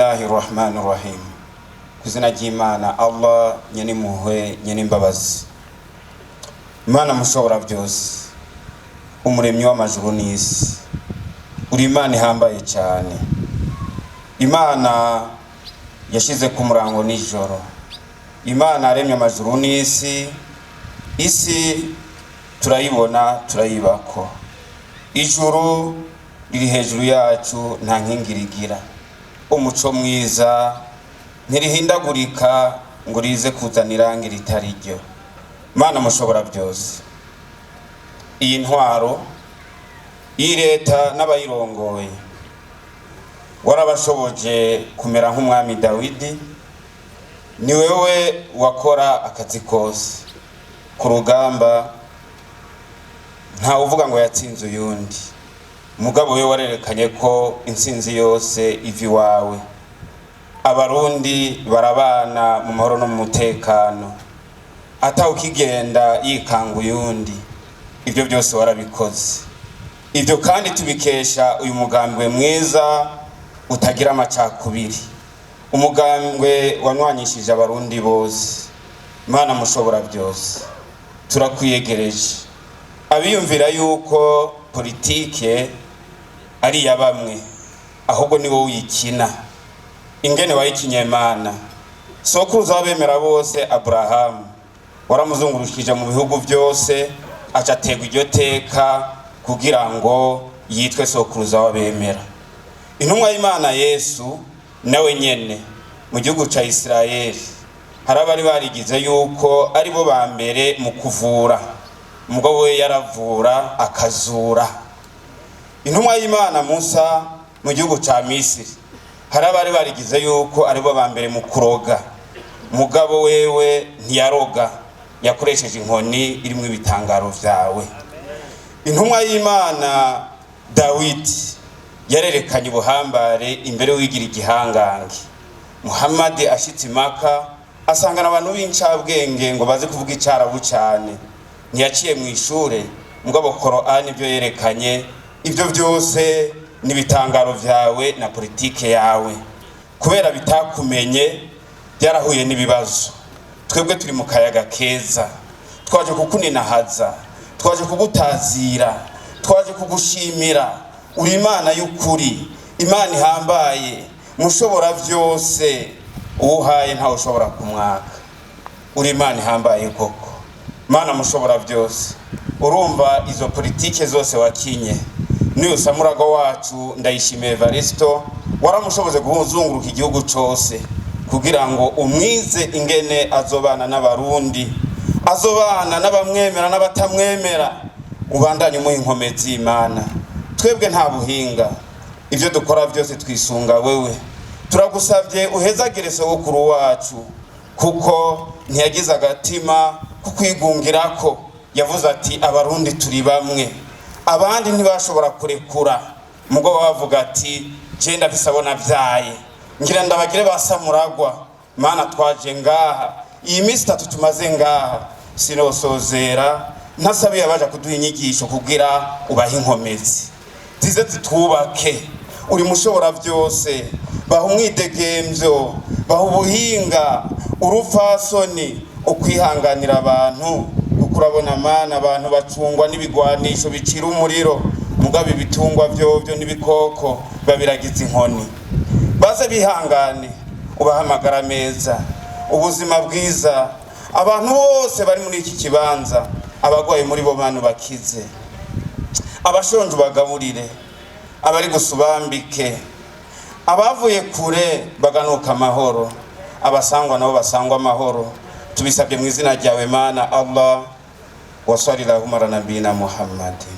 Bismillahirrahmanirrahim. Kuzina ry'Imana Allah nyene muhwe nyene imbabazi. Imana mushobora byose, umuremyi w'amajuru n'isi. Uri Imana ihambaye cyane. Imana yashize ku murango nijoro. Imana aremye amajuru n'isi. Isi turayibona turayibako. Ijuru riri hejuru yacu nta nkingirigira. Umuco mwiza ntirihindagurika ngo rize kuzana irangi ritari ryo. Mana mushobora byose, iyi ntwaro leta n'abayirongoye warabashoboje kumera nk'umwami Dawidi. Ni wewe wakora akazi kose ku rugamba, nta uvuga ngo yatsinze uyundi. Mugabo we warerekanye ko intsinzi yose ivi wawe. Abarundi barabana mu mahoro no mu mutekano, ata ukigenda yikanga uyundi. Ibyo byose warabikoze. Ibyo kandi tubikesha uyu mugambwe mwiza utagira amacakubiri, umugambwe wanwanyishije abarundi bose. Mana mushobora byose, turakwiyegereje. Abiyumvira yuko poritike ari ya bamwe, ahubwo ni wowe ikina. Ingene wayikinye Mana, sokuruza wabemera bose Abrahamu waramuzungurushije mu bihugu byose, acategwa iryo teka kugira ngo yitwe sokuruza wabemera. Intumwa y'Imana Yesu nawe nyene mu gihugu ca Isirayeli harabari barigize yuko ari bo ba mbere mu kuvura, umugabo we yaravura akazura. Intumwa y'Imana Musa mu gihugu ca Misiri harabari barigize yuko ari bo ba mbere mu kuroga, umugabo wewe ntiyaroga, yakoresheje inkoni irimo ibitangaro vyawe. Intumwa y'Imana Dawidi yarerekanye ubuhambare imbere wigira igihangange. Muhammad ashitse Maka asangana abantu b'incabwenge ngo baze kuvuga icarabu cyane, ntiyaciye mu ishure, mugabo Qur'an ibyo yerekanye. Ibyo byose ni bitangaro vyawe na poritike yawe. Kubera bitakumenye byarahuye n'ibibazo. Twebwe turi mu kayaga keza, twaje kukuninahaza, twaje kugutazira, twaje kugushimira. Uri Imana y'ukuri, Imana ihambaye, mushobora byose, uhaye ntawe ushobora kumwaka. Uri Imana ihambaye koko, Mana mushobora byose. Urumva izo politike zose wakinye, niyo samurago wacu Ndayishimiye Evaristo waramushoboze guhuzunguruka igihugu cyose kugira ngo umwize ingene azobana n'abarundi, azobana n'abamwemera n'abatamwemera. Ubandanye mu inkomezi Imana. Twebwe nta buhinga, ibyo dukora byose twisunga wewe. Turagusabye uhezagire sogokuru wacu, kuko ntiyagize agatima kukwigungirako. Yavuze ati abarundi turi bamwe, abandi ntibashobora kurekura. Mugabo bavuga ati je ndabisabona vyaye, ngira ndabagire basamuragwa. Mana twaje ngaha, iyi minsi 3 tumaze ngaha, sinosozera ntasabiye abaje kuduha inyigisho kugira ubahe inkomezi zize zitubake. Uri mushobora byose, baha umwidegemvyo, baha ubuhinga, urupfasoni, ukwihanganira abantu. Ukurabona Mana abantu bacungwa n'ibigwanisho bicira umuriro, mugabe bitungwa byo n'ibikoko babiragiza inkoni. Baze bihangane, ubahamagara meza, ubuzima bwiza. Abantu bose bari muri iki kibanza, abagwaye muri bo Mana bakize, abashonje bagaburire, abari gusubambike, abavuye kure baganuka amahoro, abasangwa nabo basangwa amahoro. Tubisabye mu izina ryawe Mana Allah. Wa sallallahu ala nabiyina Muhammadin.